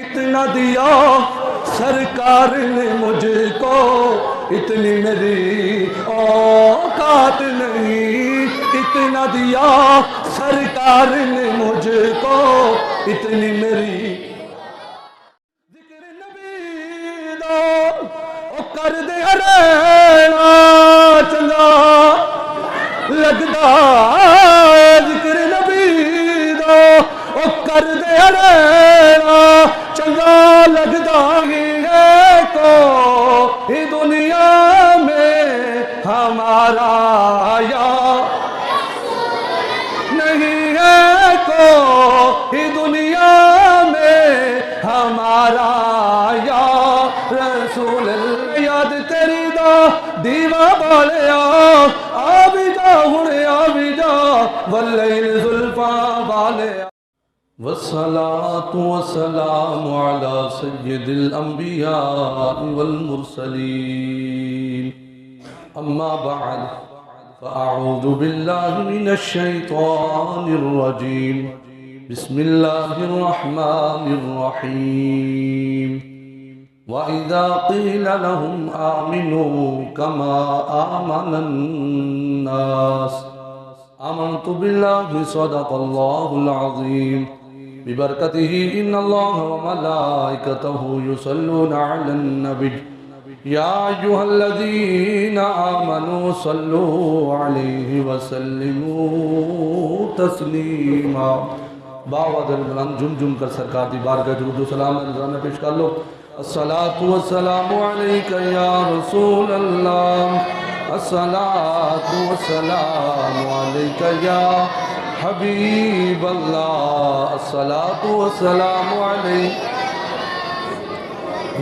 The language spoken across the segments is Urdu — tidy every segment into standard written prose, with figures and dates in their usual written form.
اتنا دیا سرکار نے مجھ کو، اتنی میری اوقات نہیں، اتنا دیا سرکار نے مجھ کو، اتنی میری ذکر نبی دا او کر دے ہرینا چنگا لگدا، ذکر نبی دا او کر دے ہرینا چنگا لگدا ہے کو ہی دنیا میں ہمارا یا نہیں ہے کو ہی دنیا میں ہمارا یا رسول اللہ، یاد تیری دا دیوا بالیا آ بھی جا ہنے آ بھی جا واللیل زلفاں بالیا۔ والصلاة والسلام على سيد الأنبياء والمرسلين، أما بعد فأعوذ بالله من الشيطان الرجيم، بسم الله الرحمن الرحيم، وإذا قيل لهم آمنوا كما آمن الناس آمنت بالله صدق الله العظيم ببركته إن الله وملائكته يصلون على النبي يا أيها الذين آمنوا صلوا عليه وسلموا تسليما۔ باوعد البلند جم جم کر سرکار دی بارگاہ درود و سلام نذرانے پیش کر لو۔ الصلاة والسلام عليك يا رسول الله، الصلاة والسلام عليك يا حبيب الله، الصلاة والسلام عليك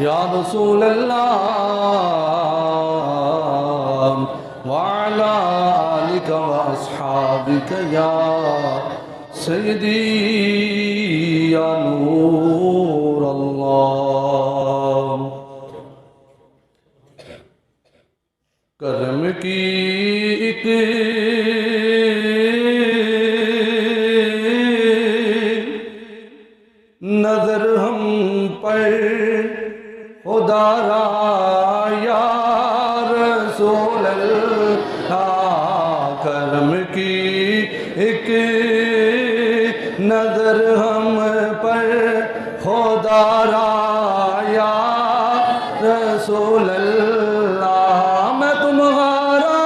يا رسول الله، وعلى آلك وأصحابك يا سيدي يا نور الله۔ کرم کی ایک نظر ہم پر خدا را یا رسول اللہ، کرم کی ایک نظر ہم پر خدا را یا رسول اللہ، میں تمہارا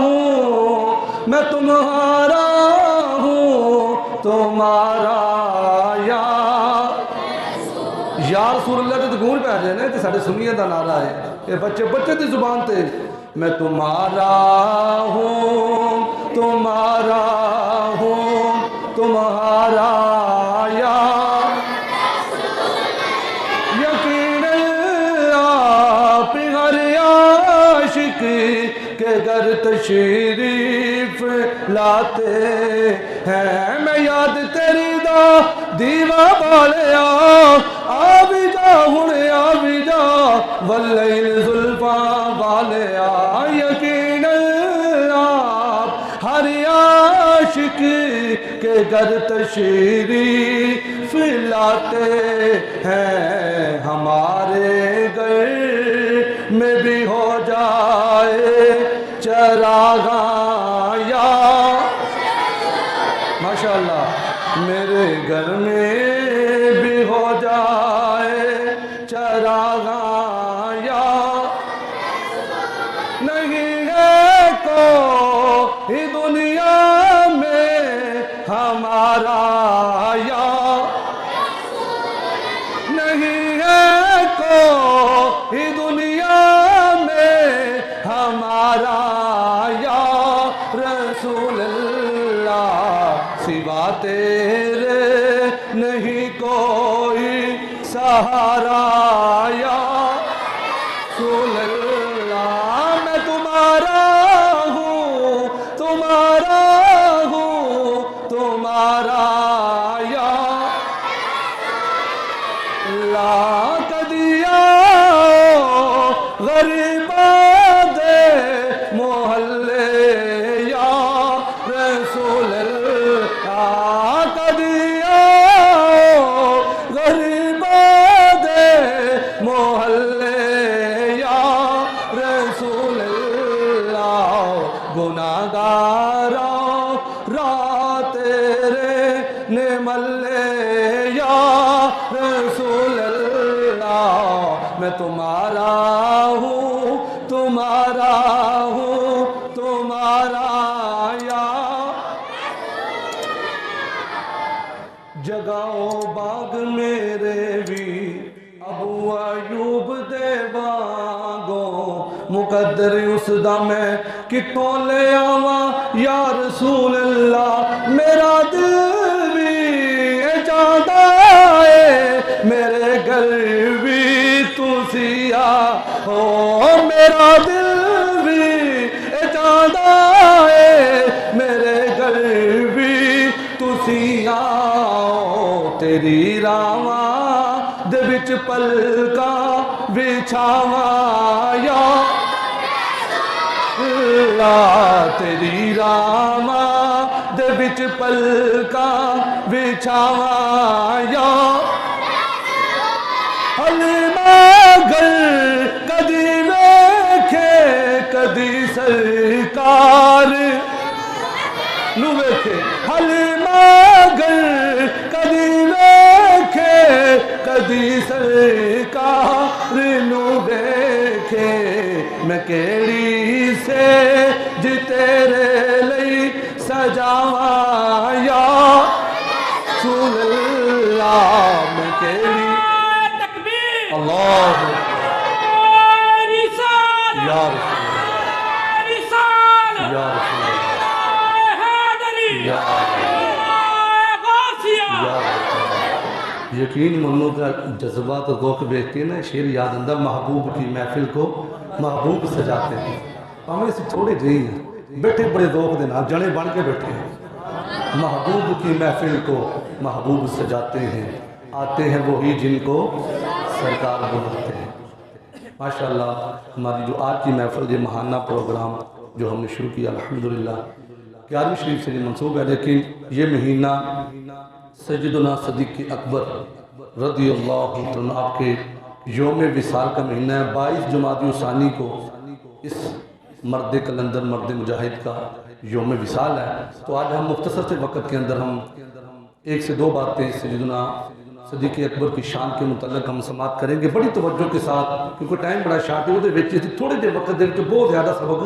ہوں، میں تمہارا ہوں، تمہارا یا رسول اللہ تے گونج پہ رہے ہیں تے ساڈے سنیاں دا نعرہ ہے، یہ بچے بچے دی زبان تے میں تمہارا ہوں، تمہارا ہوں، تمہارا یا یقین آپ ہر عاشق کے گھر تشریف لاتے ہیں، میں یاد تیری دا دیوا بالیا آ بھی جا ہنے آ بھی جا واللیل زلفاں بالیا، یقین آپ ہر عاشق کے گھر تشریف لاتے ہیں، ہمارے گھر میں بھی ہو جائے چراغاں یا ماشاءاللہ، میرے گھر میں بھی ہو جائے چراغاں یا نہیں ہے کوئی دنیا میں ہمارا یا نہیں ہے کوئی دنیا میں ہمارا یا رسول اللہ، سوا تیرے نہیں کوئی سہارا یا رسول اللہ، میں تمہارا ہوں، تمہارا ہوں، تمہارا یا لا کدیا غریبہ دے محلے یا رسول اللہ، کدیا غریبہ محلے یا رسول اللہ گناہگاروں راہ تیرے نے ملے یا رسول اللہ میں تمہارا ہوں تمہارا ہوں تمہارا یا جگاؤ باغ میرے بھی ابو ایوب دے وانگو مقدر اس دا میں کتوں لے آواں یا رسول اللہ میرا دل بھی چاہتا ہے میرے گھر بھی تو سیاہ ہو میرا دل بھی چاہتا ہے میرے گھر بھی تو سیاہ ہو تیری راواں دے وچ پلکا بچھاواں یا اللہ تیری راواں دے وچ پلکا بچھاواں یا حلیمہ گل کدی ویکھے کدی سرکار نو ویکھے حلیمہ گل کدی ویکھے کدی سرکار نو ویکھے میں کیڑی سے جی تیرے لئی سجاواں یا رسول اللہ میں کیڑی اللہ یا رسول یا یقین منو کا جذبات و ذوق دیکھ کے نا شعر یاد اندر محبوب کی محفل کو محبوب سجاتے ہیں ہمیں سے تھوڑے جی بیٹھے بڑے ذوق دینا جنے بن کے بیٹھے ہیں محبوب کی محفل کو محبوب سجاتے ہیں آتے ہیں وہی جن کو سرکار بلاتے ہیں ماشاءاللہ ہماری جو آج کی محفل یہ ماہانہ پروگرام جو ہم نے شروع کیا الحمدللہ 11ویں شریف سے یہ منصوب ہے لیکن یہ مہینہ سیدنا صدیق اکبر رضی اللہ عنہ آپ کے یوم وصال کا مہینہ ہے 22 جمادی الثانی کو اس مرد کلندر مرد مجاہد کا یوم وصال ہے تو آج ہم مختصر سے وقت کے اندر ہم ایک سے دو باتیں سیدنا صدیق اکبر کی شان کے متعلق ہم سماعت کریں گے بڑی توجہ کے ساتھ کیونکہ ٹائم بڑا شارٹ ہے وہ تھوڑے دیر وقت دے کے بہت زیادہ سبق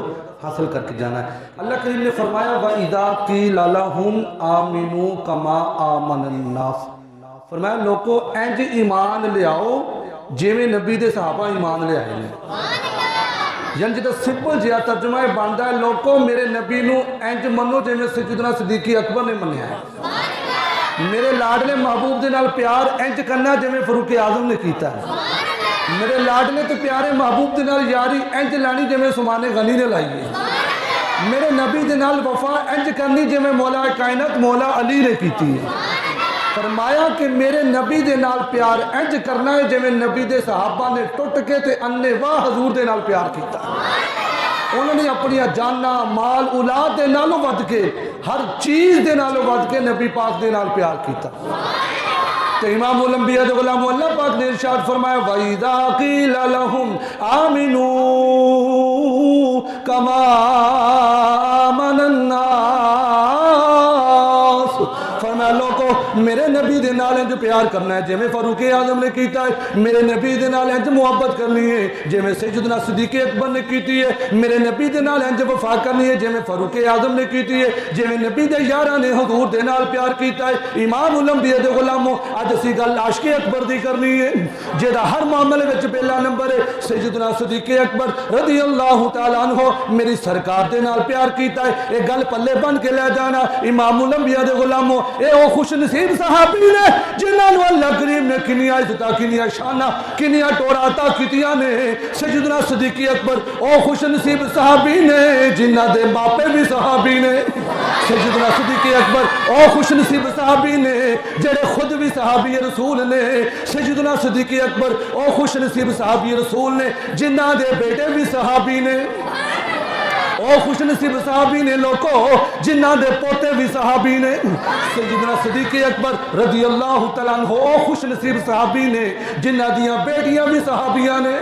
حاصل کر کے جانا ہے اللہ کریم نے فرمایا وَإِذَا قِيلَ لَهُمْ آمِنُوا كَمَا آمَنَ النَّاسُ فرمایا لوگوں انج ایمان لے آؤ جیویں نبی دے صحابہ ایمان لے آئے ہیں یعنی جدہ سمپل جہا ترجمہ بنتا ہے لوگوں میرے نبی نو انج منو جیویں سیدنا صدیق اکبر نے منیا ہے میرے لاڈلے محبوب دے نال پیار انج کرنا جویں فاروق اعظم نے کیتا ہے میرے لاڈلے تے پیارے محبوب دے نال یاری انج لانی جویں عثمان غنی نے لائی ہے میرے نبی دے نال وفا انج کرنی جویں مولا کائنات مولا علی نے کیتی ہے فرمایا کہ میرے نبی دے نال پیار انج کرنا ہے جویں نبی دے صحابہ نے ٹوٹ کے تے انے واہ حضور دے نال پیار کیتا انہوں نے اپنی جانا مال اولاد دے نالوں ود کے ہر چیز دے نالوں ود کے نبی پاک دے نال پیار کیتا تو امام الانبیاء دے غلام اللہ پاک نے ارشاد فرمایا وَإِذَا قِيلَ لَهُمْ آمِنُوا كَمَا آمَنَ النَّاسُ فرمایا لوگوں میرے نبی دے نال انج پیار کرنا ہے جویں فاروق اعظم نے کیتا ہے میرے نبی دے نال انج محبت کرنی ہے جویں سیدنا صدیق اکبر نے کیتی ہے میرے نبی دے نال انج وفا کرنی ہے جویں فاروق اعظم نے کیتی ہے جویں نبی دے یاراں نے حضور دے نال پیار کیتا ہے امام الانبیاء دے غلاموں اج اسی گل عاشق اکبر دی کرنی ہے جہدا ہر معاملے وچ پہلا نمبر ہے سیدنا صدیق اکبر رضی اللہ تعالی عنہ میری سرکار دے نال پیار کیتا ہے اے گل پلے بن کے لے جانا امام الانبیاء دے غلاموں اے او خوش نصیب صحابی نے جنہاں نو اللہ کریم نے کنیاں عزتاں کنیاں شاناں کنیاں ٹوراتا کیتیاں نے سیدنا صدیق اکبر او خوش نصیب صحابی نے جنہاں دے باپے بھی صحابی نے سیدنا صدیق اکبر او خوش نصیب صحابی نے جڑے خود بھی صحابی رسول نے سیدنا صدیق اکبر او خوش نصیب صحابی رسول نے جنہاں دے بیٹے بھی صحابی نے او خوش نصیب صحابی نے لوگو جنہ دے پوتے بھی صحابی نے سیدنا صدیق اکبر رضی اللہ تعالیٰ عنہ او خوش نصیب صحابی نے جنہ دیاں بیٹیاں بھی صحابیاں نے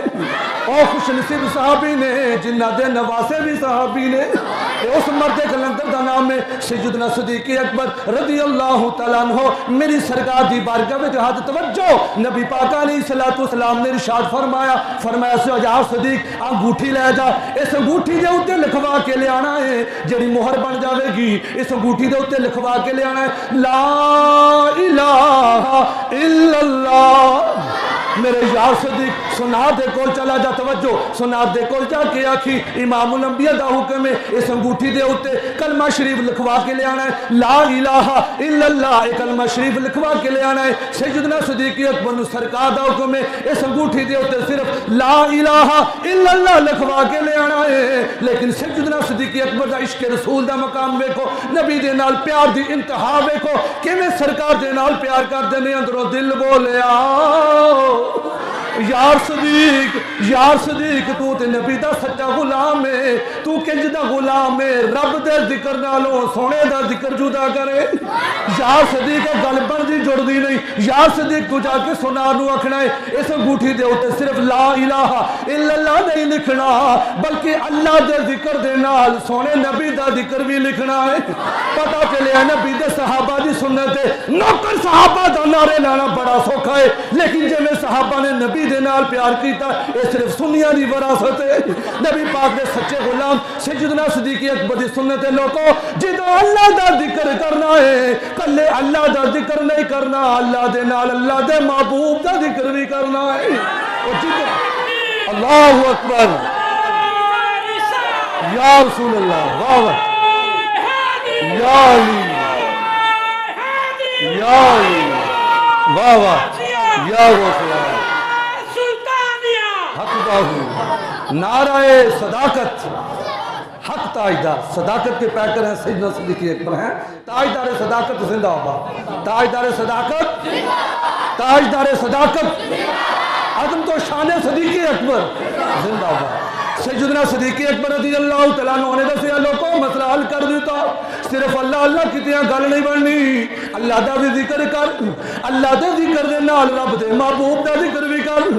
او خوش نصیب صحابی نے جنہ دے نواسے بھی صحابی نے اس مرد کلندر دا نام ہے سیدنا صدیق اکبر رضی اللہ تعالیٰ عنہ میری سرکار دی بارگاہ میں جہاد توجہ نبی پاک علیہ السلام نے ارشاد فرمایا سو یا صدیق انگوٹھی لے جا اس انگوٹھی دے اوتے لکھوا کے لے آنا ہے جڑی مہر بن جاوے گی اس انگوٹھی دے اوتے لکھوا کے لے آنا ہے لا الہ الا اللہ میرے یار صدیق سنار دے کول چلا جا توجہ سنار دے کول جا کے آکھی امام الانبیاء دا حکم ہے اس انگوٹھی دے ہوتے کلمہ شریف لکھوا کے لے آنا ہے لا الہ الا اللہ کلمہ شریف لکھوا کے لے آنا ہے سیدنا صدیق اکبر سرکار دا حکم ہے اس انگوٹھی دے ہوتے صرف لا الہ الا اللہ لکھوا کے لے آنا ہے لیکن سیدنا صدیق اکبر دا عشق رسول دا مقام ویکھو نبی دے نال پیار دی انتہا ویکھو کہ میں سرکار دے نال پیار کر دینے اندروں دل بولے آؤ یار صدیق تو تے نبی دا سچا غلام ہے تو کنج دا غلام ہے رب دے ذکر نالوں سونے دا ذکر جدا کرے یار صدیق گل بن دی جڑ دی نہیں یار صدیق تو جا کے سنار نو اکھنا ہے اس انگوٹھی دے ہوتے صرف لا الہ الا اللہ نہیں لکھنا بلکہ اللہ دے ذکر دے نال سونے نبی دا ذکر بھی لکھنا ہے پتہ چلے نبی دے صحابہ دی سنت ہے نوکر صحابہ دا نعرے لانا بڑا سوکھا ہے لیکن جے میں صحابہ نے نبی دے نال پیار کیتا یہ صرف سنیاں دی وراثت ہے نبی پاک دے سچے غلام سیدنا صدیق اکبر دی سنت لوگوں جدو اللہ دا ذکر کرنا ہے کلے اللہ دا ذکر نہیں کرنا اللہ دے نال اللہ دے محبوب دا ذکر بھی کرنا ہے اللہ اکبر یا رسول اللہ واہ یا علی یا علی واہ واہ یا رسول اللہ نعرہ صداقت حق تاجدار صداقت کے پیکر ہیں سیدنا صدیق اکبر ہیں تاجدار صداقت زندہ آباد تاجدار صداقت عظم تو شان صدیق اکبر زندہ آباد سیدنا صدیق اکبر رضی اللہ تعالیٰ عنہ نے دسیا لوگوں مسئلہ حل کر دیتا صرف اللہ کتیاں گل نہیں بننی اللہ دا بھی ذکر کر اللہ دے ذکر دے نال رب دے محبوب دا ذکر بھی کر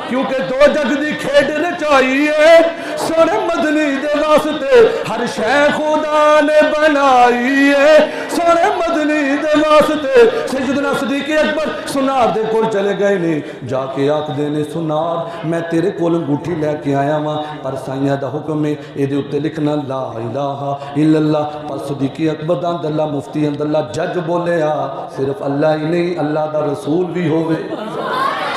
کیونکہ دو جگ دی کھیڈ نے چاہیے سونے مدنی دے واسطے ہر شے خدا نے بنائی ہے سونے مدنی دے واسطے سیدنا صدیق اکبر سنار دے کول چلے گئے نے جا کے آکھ دینے سنار میں تیرے کول انگوٹھی لے کے آیا ہاں پر سائیاں دا حکم ہے اے دے اوتے لکھنا لا الہ الا اللہ پر صدیق اکبر دا اللہ مفتی اللہ جج بولے صرف اللہ ہی نہیں اللہ دا رسول بھی ہوئے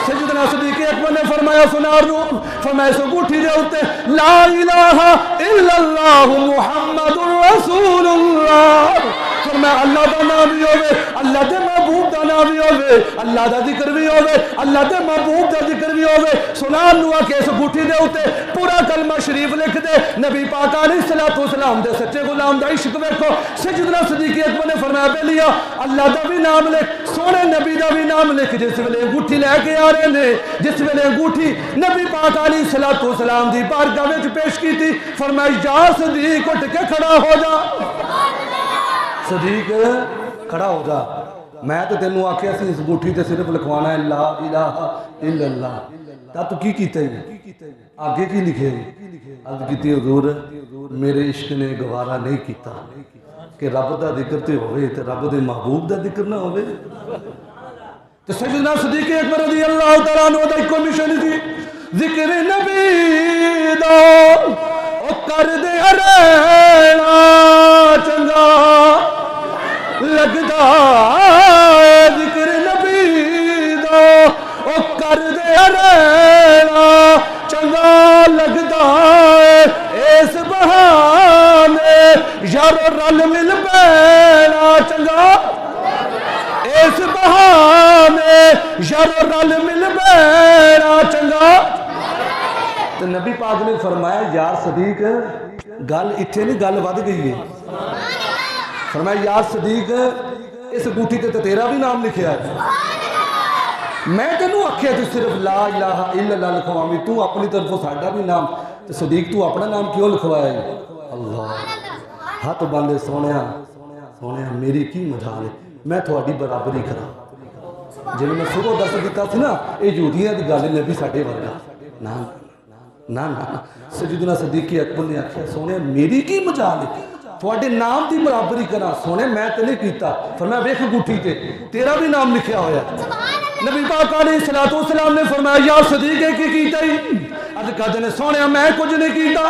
سیدنا صدیق اکبر نے فرمایا سنار نو فرمایا اس انگوٹھی دے ہوتے لا الہ الا اللہ محمد رسول اللہ فرمایا اللہ دا نام بھی ہوئے اللہ دے محبوب دا نام بھی ہوئے اللہ دا ذکر بھی ہوئے اللہ دے محبوب دا ذکر بھی ہوئے سنار نو آکے اس انگوٹھی دے ہوتے پورا کلمہ شریف لکھ دے نبی پاک علیہ السلام دے سچے غلام دا عشق ویکھو سیدنا صدیق اکبر نے فرمایا بے لیا اللہ دا بھی نام لکھ سونے نبی دا بھی نام لکھ جس ویلے انگوٹھی لے کے آ رہے نے جس ویلے انگوٹھی نبی پاک علیہ السلام دی بارگاہ وچ پیش کی تھی فرمایا یا صدیق اٹھ کے کھڑا ہو جا صدیق کھڑا ہو جا میں تو تینوں آکھیا سی اس انگوٹھی تے صرف لکھوانا ہے لا الہ الا اللہ تا تو کی کیتا ہے آگے کی لکھے عرض کیتی حضور میرے عشق نے گوارا نہیں کیتا کہ رب دا ذکر تے ہوئے تے رب دے محبوب دا ذکر نہ ہوئے تو سیدنا صدیق اکبر رضی اللہ تعالیٰ عنہ دا ایک مشن تھی ذکر نبی دا او کر دے رینا چنگا لگدا ذکر نبی دا او کر دے رینا چنگا لگدا اس بہانے یار رل مل پینا چنگا اس بہانے یار رل مل پینا چنگا تو نبی پاک نے فرمایا یار صدیق گل اتھے نہیں گل ود گئی ہے فرمایا یار صدیق اس انگوٹھی تے تیرا بھی نام لکھیا ہے میں تینوں آکھیا تو صرف لا الہ الا اللہ لکھواویں تو اپنی طرفوں ساڈا بھی نام تو صدیق تو اپنا نام کیوں لکھوایا ہے اللہ ہاتھ باندھے سونے میری کی مجال ہے میں تھوڑی برابری کرا جی میں صبح دس دیتا سی نا یہ یہودیاں دی گل نبی ساڈے ورگا نا نا نا سیدنا صدیق اکبر نے آخیا سونے میری کی مجال ہے تھوڑے نام دی برابری کرا سونے میں تے نہیں کیتا فرمایا ویکھ انگوٹھی تے تیرا بھی نام لکھیا ہویا نبی پاک علیہ الصلوۃ والسلام نے فرمایا یا صدیق کی کیتا ہی اد کہتے نے سونے میں کچھ نہیں کیتا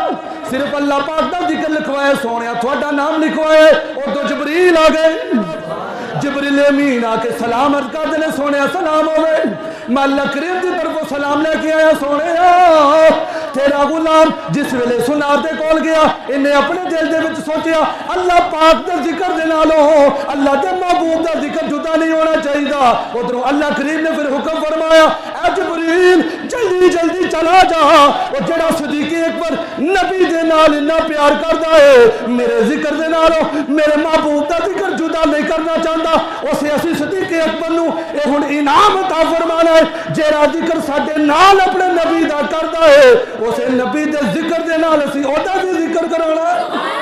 صرف اللہ پاک دا ذکر لکھوایا سونے تھوڑا نام لکھوایا اور تو جبریل آ گئے جبریل امین آ کے سلام عرض کرتے نے سونے سلام ہوئے میں اللہ کریم دی طرف سلام لے کے آیا سونے تیرا غلام جس ویلے سنار دے کول گیا انہیں اپنے دل دے وچ سوچیا اللہ پاک دے ذکر دے نالوں اللہ دے محبوب دا ذکر جدا نہیں ہونا چاہیے ادھروں اللہ کریم نے پھر حکم فرمایا اے جبریل جلدی جلدی چلا جا اور جڑا صدیق اکبر نبی دے نال اتنا پیار کردا ہے میرے ذکر دے نالوں میرے محبوب دا ذکر جدا نہیں کرنا چاہتا اسے اسی صدیق اکبر نو اے ہن انعام عطا فرمانا ہے جڑا ذکر ساڈے نال اپنے نبی دا کردا ہے اسے نبی دے ذکر دے نال اسی اودا بھی ذکر کرانا ہے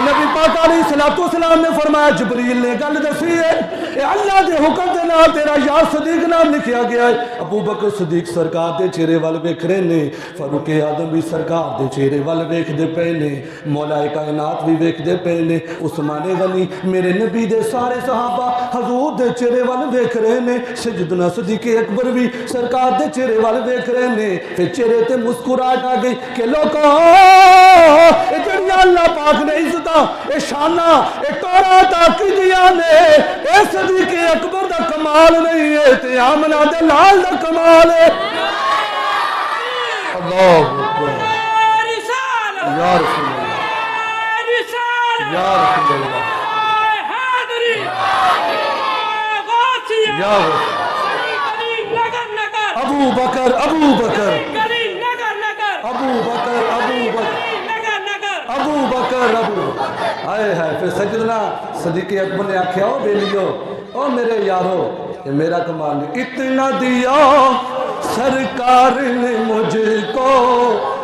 نبی پاک علیہ الصلوۃ والسلام نے فرمایا جبریل نے گل دسی ہے اے اللہ دے حکم دے نال تیرا یا صدیق نام لکھیا گیا ہے ابو بکر صدیق سرکار دے چہرے ول ویکھ رہے نے فاروق اعظم بھی سرکار دے چہرے ول ویکھدے پئے نے مولا کائنات بھی ویکھدے پئے نے عثمان غنی میرے نبی دے سارے صحابہ حضور دے چہرے ول ویکھ رہے نے سیدنا صدیق اکبر بھی سرکار دے چہرے ول ویکھ رہے نے پھر چہرے تے مسکراہٹ آ گئی کہ لوکو اے جڑیاں اللہ پاک نے اے شانہ اے تورات کی دیا نے اے صدیق اکبر دا کمال نہیں ہے تے آمنہ دے لال دا کمال ہے اللہ اکبر یا رسول اللہ یا رسول اللہ یا ابو بکر ابو بکر ابو بکر ابو بکر ابو بکر ابو آئے ہے پھر سجدنا صدیق اکبر نے آکھیا او بیلیو او میرے یارو یہ میرا کمال نہیں اتنا دیا سرکار نے مجھ کو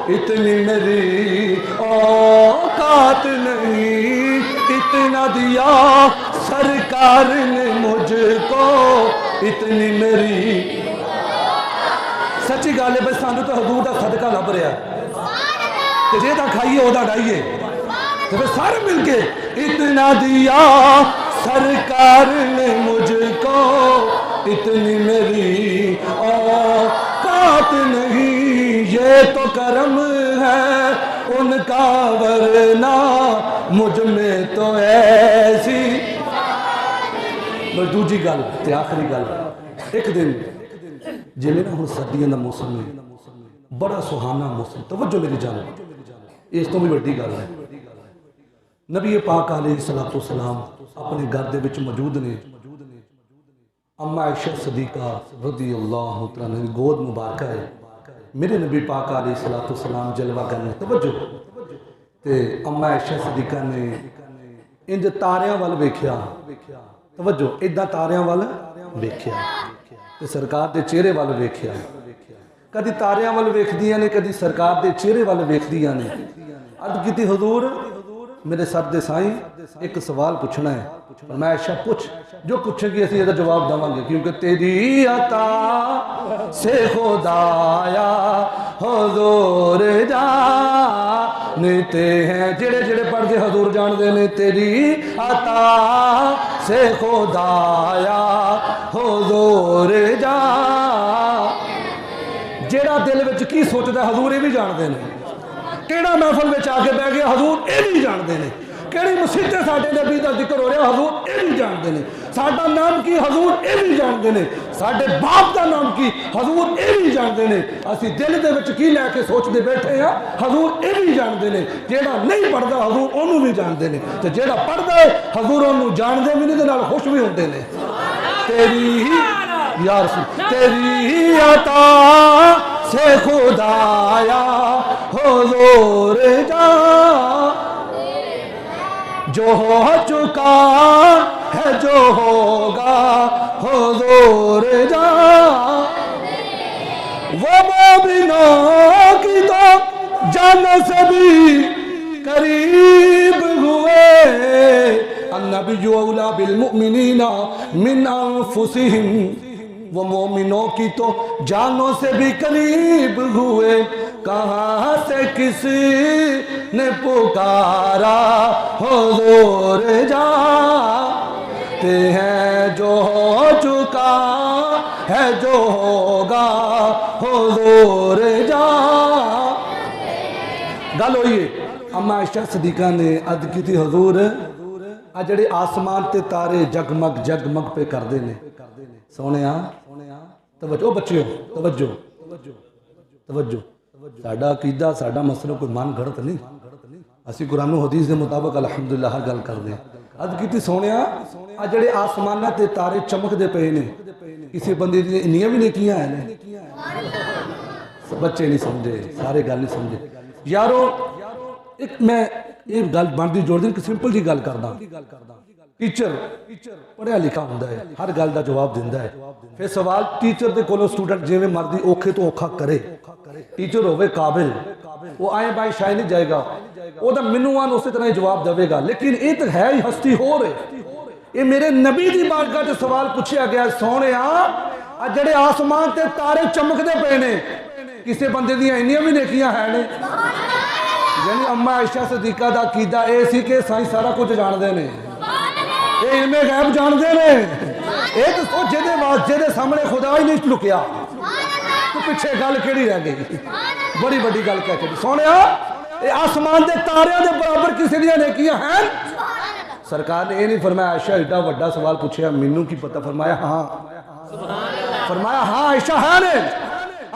اتنی میری اوقات نہیں اتنا دیا سرکار نے مجھ کو اتنی میری سچی گل ہے بھائی سانو تو حضور دا صدقہ لب رہا ہے کہ جے دا کھائیے او دا ڈائیے تو پھر سارے مل کے اتنا دیا سرکار نے مجھ کو اتنی میری اوقات نہیں یہ تو کرم ہے ان کا ورنہ مجھ میں تو ایسی بس دوجی گل تے آخری گل ایک دن جلے نا ہن سردیاں دا موسم ہے بڑا سہانا موسم توجہ میری جانب اس تو بھی بڑی گل ہے نبی پاک علیہ الصلوۃ والسلام اپنے گھر دے وچ موجود نے اما عائشہ صدیقہ رضی اللہ تعالیٰ عنہ گود مبارکہ ہے میرے نبی پاک علیہ الصلوۃ والسلام جلوہ کرنے توجہ تے اما عائشہ صدیقہ نے انج تاریاں وال ویکھیا توجہ ادھا تاریاں وال ویکھیا تے سرکار دے چہرے وال ویکھیا کدی تاریاں وال ویکھدیاں نے کدی سرکار دے چہرے وال ویکھدیاں نے عرض کیتی حضور میرے سر دے سائیں ایک سوال پوچھنا ہے میں عائشہ پوچھ جو پوچھے گی اسی یہ جواب داں گے کیونکہ تیری عطا سے خدایا حضور جانتے ہیں جڑے جڑے پڑھ کے حضور جان دے نے تیری عطا سے خدایا حضور جڑا دل وچ کی سوچدا حضور یہ بھی جان دے نے کیڑا محفل میں آ کے بہ گیا حضور یہ بھی جانتے ہیں کیڑی مسیطے ساڈے نبی دا ذکر ہو رہا حضور یہ بھی جانتے ہیں ساڈا نام کی حضور یہ بھی جانتے ہیں ساڈے باپ دا نام کی حضور یہ بھی جانتے ہیں اسی دل دے وچ کی لے کے سوچتے بیٹھے ہیں حضور یہ بھی جانتے ہیں جیڑا نہیں پڑھدا حضور انہوں بھی جانتے ہیں تے جیڑا پڑھدا ہے حضور انہوں جانتے بھی نہیں تے نال خوش بھی ہوندے نے تیری یا رسول تیری عطا سے خدایا حضور جو ہو چکا ہے جو ہوگا حضور وہ مومنوں کی تو جان سے بھی قریب ہوئے النبی اولا بالمؤمنین من انفسہم، وہ مومنوں کی تو جانوں سے بھی قریب ہوئے، کہاں سے کسی نے پکارا حضور جانتے ہیں جو ہو چکا ہے جو ہوگا حضور گل ہوئی ہے۔ اما عائشہ صدیقہ نے عرض کی تھی حضور آ جڑے آسمان تے تارے جگمگ جگمگ پہ کر دینے سونیا توجہ بچیو توجہ توجہ ساڈا عقیدہ ساڈا مسئلہ کوئی من گھڑت نہیں، اسی قرآن و حدیث دے مطابق الحمدللہ ہر گل کر دیں۔ عرض کی تھی سونیا آ جڑے آسمان تے تارے چمک دے پے نے کسی بندے دی انیاں بھی نیکیاں ہیں نے، بچے نہیں سمجھے سارے گل نہیں سمجھے یارو۔ ایک میں ایک گل بندی جوڑ دیں کہ سمپل جی گل کردا، ٹیچر پڑھیا لکھا ہوندا ہے ہر گل دا جواب دیندا ہے، پھر سوال ٹیچر دے کولوں سٹوڈنٹ جویں مرضی اوکھے تو اوکھا کرے، ٹیچر ہوئے قابل وہ آئیں بائیں شائیں نہیں جائے گا، وہ دا منوان اسی طرح جواب دے گا، لیکن یہ تو ہے ہی ہستی ہو رہے۔ یہ میرے نبی دی بارگاہ تے سوال پوچھیا گیا سونے جڑے آسمان تے تارے چمک دے پے نے کسے بندے دیاں انیاں بھی نیکیاں ہیں نے؟ یعنی اما عائشہ صدیقہ دا عقیدہ اے سی کہ سائیں سارا کچھ جان دے نے، اے علم غیب جان دے نے، اے تو سوچ جے دے سامنے خدا ہی نہیں لکیا تو پیچھے گل کیڑی رہ گئی؟ بڑی بڑی گل کہہ کے سونے اے آسمان دے تاریاں دے برابر کسی دیاں نیکیاں ہیں؟ سرکار نے یہ نہیں فرمایا عائشہ ایڈا وڈا سوال پوچھیا مینوں کی پتہ، فرمایا ہاں، فرمایا ہاں عائشہ ہے نے۔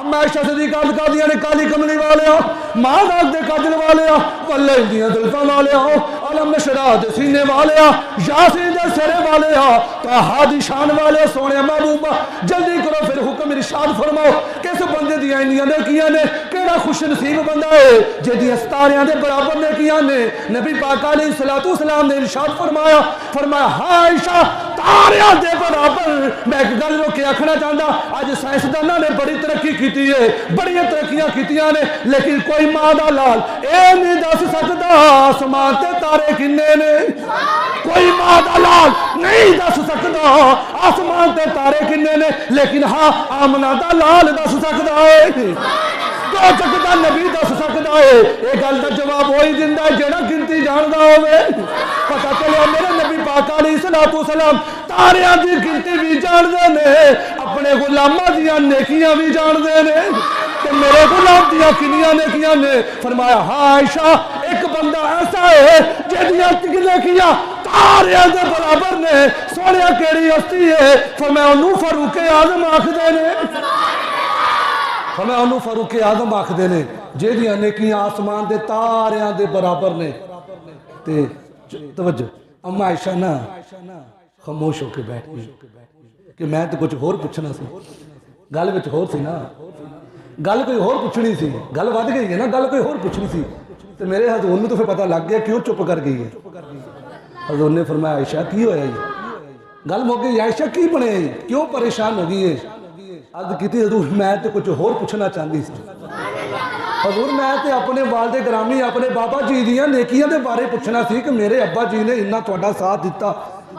اما عائشہ صدیقہ کہا دیا نے کالی کملی والے ہو، ماں داغ دے قاتل والے ہو، واللہ اندیاں دلفہ والے ہو، علم نشرہ دے سینے والے ہو، یاسین دے سرے والے ہو، طٰہٰ دی شان والے سونے محبوبہ جلدی کرو پھر حکم ارشاد فرماؤ کس بندے دیا انیاں نیکیاں نے، کیڑا خوش نصیب بندہ ہے جدی استاریاں دے برابر نیکیاں نے؟ نبی پاک علیہ السلام نے ارشاد فرمایا ہاں عائشہ تاریاں دے برابر۔ میں ایک گل رو کے آکھنا چاہتا آج سائنسداناں نے بڑی ترقی کیتی ہے، بڑی ترقیاں کیتیاں نے، لیکن کوئی ماں دا لال اے نہیں دس سکتا آسمان تے تارے کنے نے، کوئی ماں دا لال نہیں دس سکتا آسمان تے تارے کنے نے، لیکن ہاں آمنہ دا لال دس سکتا ہے، تو چکتا نبی دس سکتا ہے۔ یہ گل دا جواب وہی دیندا ہے جڑا گنتی جاندا ہوے۔ پتہ چلیا میرے نبی پاک علیہ السلام تاریاں دی گنتی بھی جاندے نے، اپنے غلاماں دیاں نیکیاں بھی جاندے نے کہ میرے غلام دیاں کنیاں نیکیاں نے۔ فرمایا ہاں عائشہ ایک بندہ ایسا ہے جہدیاں نیکیاں تاریاں دے برابر نے، سونیا کیڑی ہستی ہے؟ فرمایا انہوں فاروق اعظم آکھدے نے، ہمیں انہوں فاروق اعظم آکھدے نے جہدیاں نیکیاں آسمان دے تاریاں دے برابر نے۔ تے توجہ اما عائشہ نا خاموش ہو کے بیٹھ گئی کہ میں تو کچھ ہور پوچھنا سی، گل وچ ہور سی نا، گل کوئی ہور پوچھنی سی، گل ود گئی ہے نا، گل کوئی ہور پوچھنی سی، تو میرے حضور نے تو پھر پتہ لگ گیا کیوں چپ کر گئی ہے۔ حضور نے فرمایا عائشہ کی ہویا یہ گل مک گئی، عائشہ کی بنے کیوں پریشان ہو گئی ہے؟ عرض کی تھی حضور میں تو کچھ ہور پوچھنا چاہتی سی، حضور میں تے اپنے والد گرامی اپنے بابا جی دیاں نیکیاں دے بارے پوچھنا سی کہ میرے ابا جی نے انہاں تہاڈا ساتھ دیتا،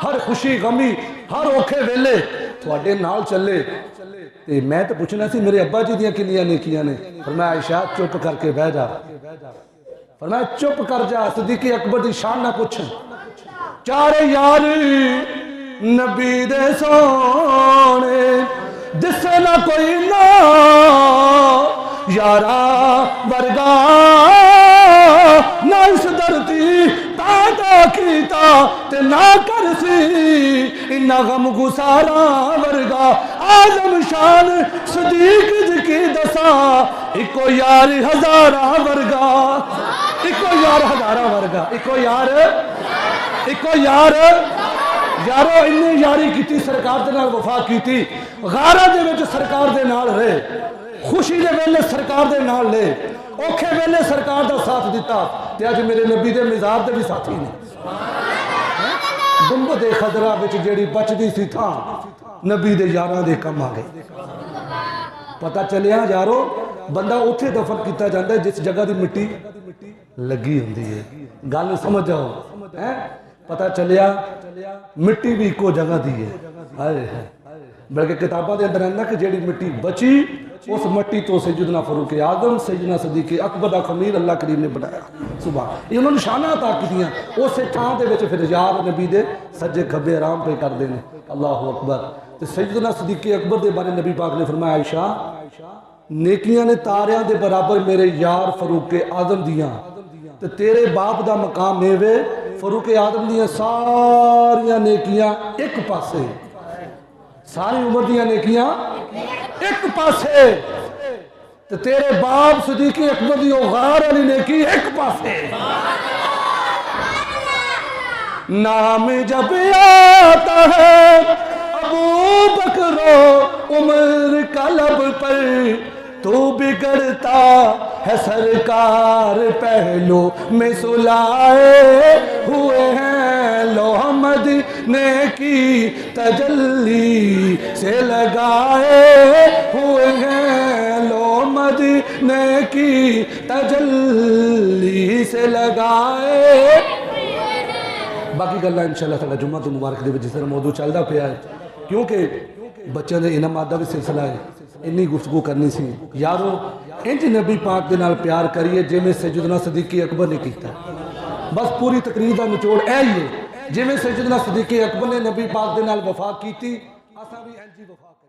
ہر خوشی غمی ہر اوکھے ویلے تہاڈے نال چلے، تے میں تے پوچھنا سی میرے ابا جی دیاں کنیاں نیکیاں نے۔ فرمایا عائشہ چپ کر کے بیٹھ جا، فرمایا چپ کر جا، صدیق اکبر دی شان نہ پوچھ، چارے یار نبی دے سونے جس نہ کوئی نہ یارا ورگا، نہ اس دھرتی پیدا کیتا تے نہ کرسی انہا غم گسارا ورگا، آدم شان صدیق جکی دسا ایکو یار ہزارہ ورگا، ایکو یار ہزارہ ورگا، ایکو یار یارو انہیں یاری کیتی سرکار دے نال وفا کیتی، غارہ دے وچ سرکار دے نال رہے، خوشی دے ویلے سرکار دے نال لے، اوکھے ویلے سرکار دا ساتھ دیتا، تے اج میرے نبی دے مزار دے بھی ساتھی نے۔ گنبد خضرا وچ جیڑی بچ دی سی تھا نبی دے یاراں دے کم آ گئی۔ پتہ چلیا یارو بندہ اتھے دفن کیتا جاندا ہے جس جگہ دی مٹی لگی ہوندی ہے گل سمجھ آؤ پتہ چلیا مٹی بھی ایکو جگہ دی ہے ہائے بلکہ کتاباں دے اندر ہے کہ جیڑی مٹی بچی اس مٹی تو سیدنا فاروق اعظم سیدنا صدیق اکبر دا خمیر اللہ کریم نے بنایا سبحان یہ انہوں نے شانہ عطا کیتیاں اسے تھان دے وچ پھر یار نبی دے سجے کھبے آرام پہ کر دینے اللہ اکبر تے سیدنا صدیق اکبر دے بارے نبی پاک نے فرمایا عائشہ نیکیاں نے تاریاں دے برابر میرے یار فاروق اعظم دیاں تے تیرے باپ دا مقام میوے فاروق اعظم دیاں ساریاں نیکیاں ایک پاسے ساری عمر دیاں نیکیاں ایک پاسے تے تیرے باپ صدیق اکبر دی غار علی نیکی ایک پاسے نام جب آتا ہے ابو بکر و عمر کا لب پر تو بگڑتا ہے سرکار پہلو میں سلائے ہوئے ہیں لوح مدینے کی تجلی سے لگائے ہوئے ہیں لوح مدینے کی تجلی سے لگائے باقی گلہ انشاءاللہ تعالی جمعہ تو مبارک دے جس طرح موضوع چلدا پیا ہے کیونکہ بچوں نے انعامات دا بھی سلسلہ ہے انی گفتگو کرنی سی یارو انج نبی پاک دے نال پیار کریے جے میں سیدنا صدیق اکبر نے کیتا بس پوری تقریر دا نچوڑ اے ہی ہے جے میں سیدنا صدیق اکبر نے نبی پاک دے نال وفا کیتی اساں بھی انج ہی وفا